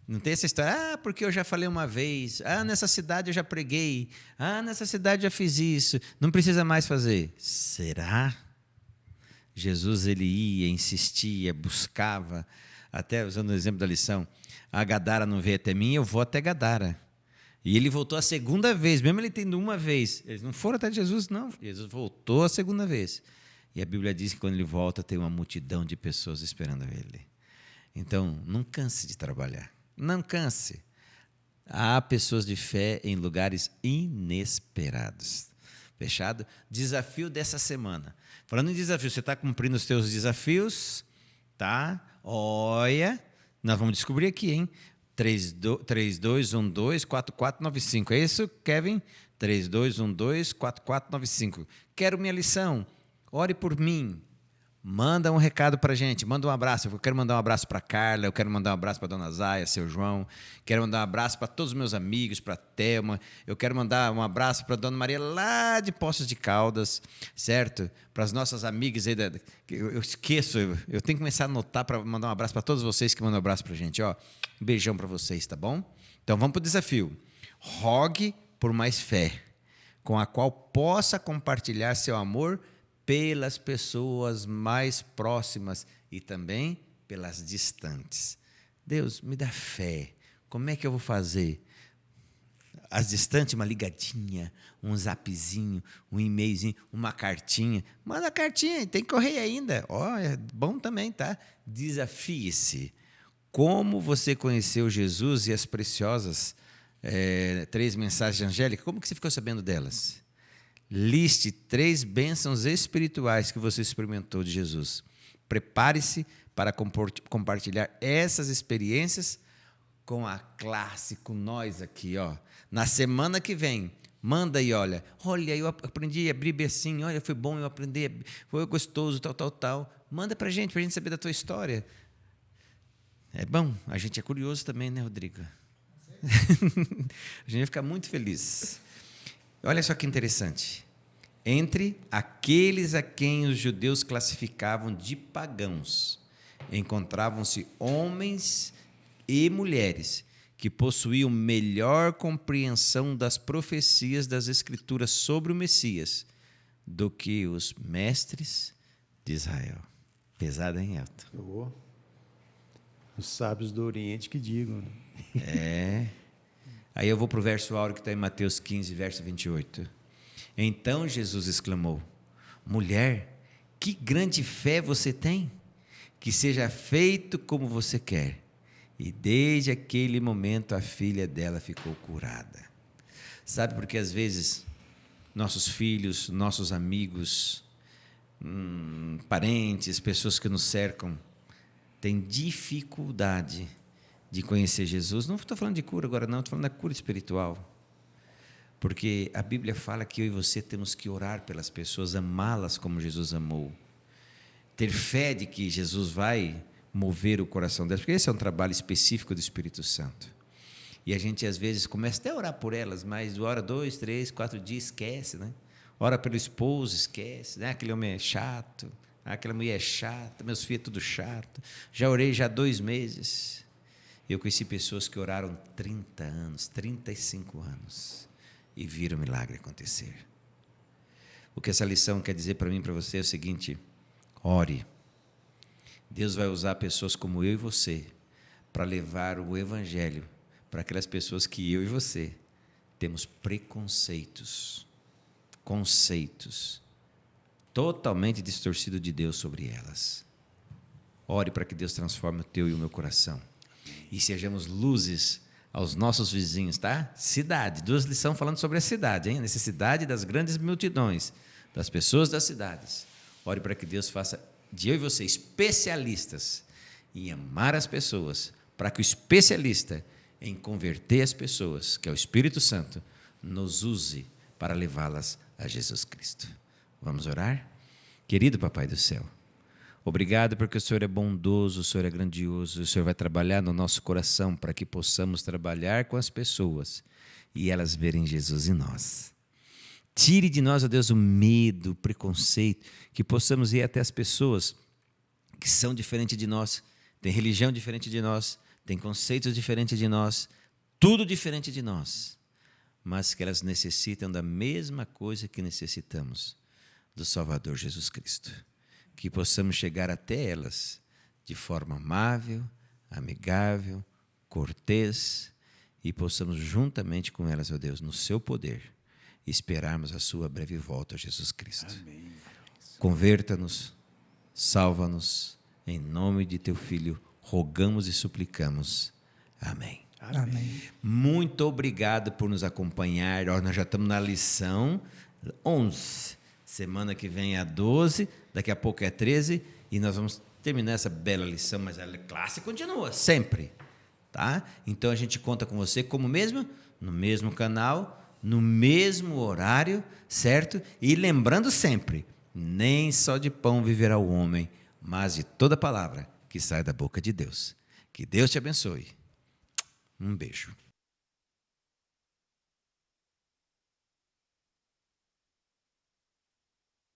Não tem essa história, porque eu já falei uma vez, nessa cidade eu já preguei, nessa cidade eu já fiz isso, não precisa mais fazer. Será? Jesus, ele ia, insistia, buscava, até usando o exemplo da lição, a Gadara não veio até mim, eu vou até Gadara. E ele voltou a segunda vez, mesmo ele tendo uma vez. Eles não foram até Jesus, não. Jesus voltou a segunda vez. E a Bíblia diz que quando ele volta, tem uma multidão de pessoas esperando ele. Então, não canse de trabalhar. Não canse. Há pessoas de fé em lugares inesperados. Fechado? Desafio dessa semana. Falando em desafio, você está cumprindo os seus desafios? Tá? Olha, nós vamos descobrir aqui, hein? 3212-4495. É isso, Kevin? 3212-4495. Quero minha lição. Ore por mim. Manda um recado para a gente, manda um abraço. Eu quero mandar um abraço para a Carla, eu quero mandar um abraço para a dona Zaya, seu João, quero mandar um abraço para todos os meus amigos, para a Thelma, eu quero mandar um abraço para a dona Maria lá de Poços de Caldas, certo? Para as nossas amigas aí, eu esqueço, eu tenho que começar a anotar para mandar um abraço para todos vocês que mandam um abraço para a gente. Ó, um beijão para vocês, tá bom? Então vamos para o desafio. Rogue por mais fé, com a qual possa compartilhar seu amor pelas pessoas mais próximas e também pelas distantes. Deus, me dá fé. Como é que eu vou fazer? As distantes, uma ligadinha, um zapzinho, um e-mailzinho, uma cartinha. Manda a cartinha, tem correio ainda. Ó, é bom também, tá? Desafie-se. Como você conheceu Jesus e as preciosas 3 mensagens angélicas? Como que você ficou sabendo delas? Liste 3 bênçãos espirituais que você experimentou de Jesus. Prepare-se para compartilhar essas experiências com a classe, com nós aqui. Ó. Na semana que vem, manda aí, olha, eu aprendi a abrir assim, olha, foi bom eu aprender, foi gostoso, tal. Manda para a gente saber da tua história. É bom, a gente é curioso também, né, Rodrigo? A gente vai ficar muito feliz. Olha só que interessante. Entre aqueles a quem os judeus classificavam de pagãos, encontravam-se homens e mulheres que possuíam melhor compreensão das profecias das Escrituras sobre o Messias do que os mestres de Israel. Pesado, hein, Elton? Os sábios do Oriente que digam. Aí eu vou para o verso áureo que está em Mateus 15, verso 28. Então Jesus exclamou: mulher, que grande fé você tem, que seja feito como você quer. E desde aquele momento a filha dela ficou curada. Sabe, porque às vezes nossos filhos, nossos amigos, parentes, pessoas que nos cercam, têm dificuldade de conhecer Jesus. Não estou falando de cura agora, não, estou falando da cura espiritual. Porque a Bíblia fala que eu e você temos que orar pelas pessoas, amá-las como Jesus amou. Ter fé de que Jesus vai mover o coração delas, porque esse é um trabalho específico do Espírito Santo. E a gente, às vezes, começa até a orar por elas, mas ora 2, 3, 4 dias, esquece, né? Ora pelo esposo, esquece, né? Aquele homem é chato, aquela mulher é chata, meus filhos é tudo chato. Já orei já 2 meses. Eu conheci pessoas que oraram 30 anos, 35 anos e viram o milagre acontecer. O que essa lição quer dizer para mim e para você é o seguinte: ore. Deus vai usar pessoas como eu e você para levar o Evangelho para aquelas pessoas que eu e você temos conceitos totalmente distorcidos de Deus sobre elas. Ore para que Deus transforme o teu e o meu coração. E sejamos luzes aos nossos vizinhos, tá? Cidade, 2 lições falando sobre a cidade, hein? A necessidade das grandes multidões, das pessoas das cidades. Ore para que Deus faça de eu e você especialistas em amar as pessoas, para que o especialista em converter as pessoas, que é o Espírito Santo, nos use para levá-las a Jesus Cristo. Vamos orar? Querido Papai do céu, obrigado porque o Senhor é bondoso, o Senhor é grandioso, o Senhor vai trabalhar no nosso coração para que possamos trabalhar com as pessoas e elas verem Jesus em nós. Tire de nós, ó Deus, o medo, o preconceito, que possamos ir até as pessoas que são diferentes de nós, têm religião diferente de nós, têm conceitos diferentes de nós, tudo diferente de nós, mas que elas necessitam da mesma coisa que necessitamos, do Salvador Jesus Cristo. Que possamos chegar até elas de forma amável, amigável, cortês, e possamos juntamente com elas, ó Deus, no seu poder, esperarmos a sua breve volta a Jesus Cristo. Amém. Converta-nos, salva-nos, em nome de teu Filho, rogamos e suplicamos. Amém. Amém. Muito obrigado por nos acompanhar. Nós já estamos na lição 11. Semana que vem é a 12, daqui a pouco é a 13, e nós vamos terminar essa bela lição, mas a classe continua, sempre. Tá? Então a gente conta com você como mesmo, no mesmo canal, no mesmo horário, certo? E lembrando sempre, nem só de pão viverá o homem, mas de toda palavra que sai da boca de Deus. Que Deus te abençoe. Um beijo.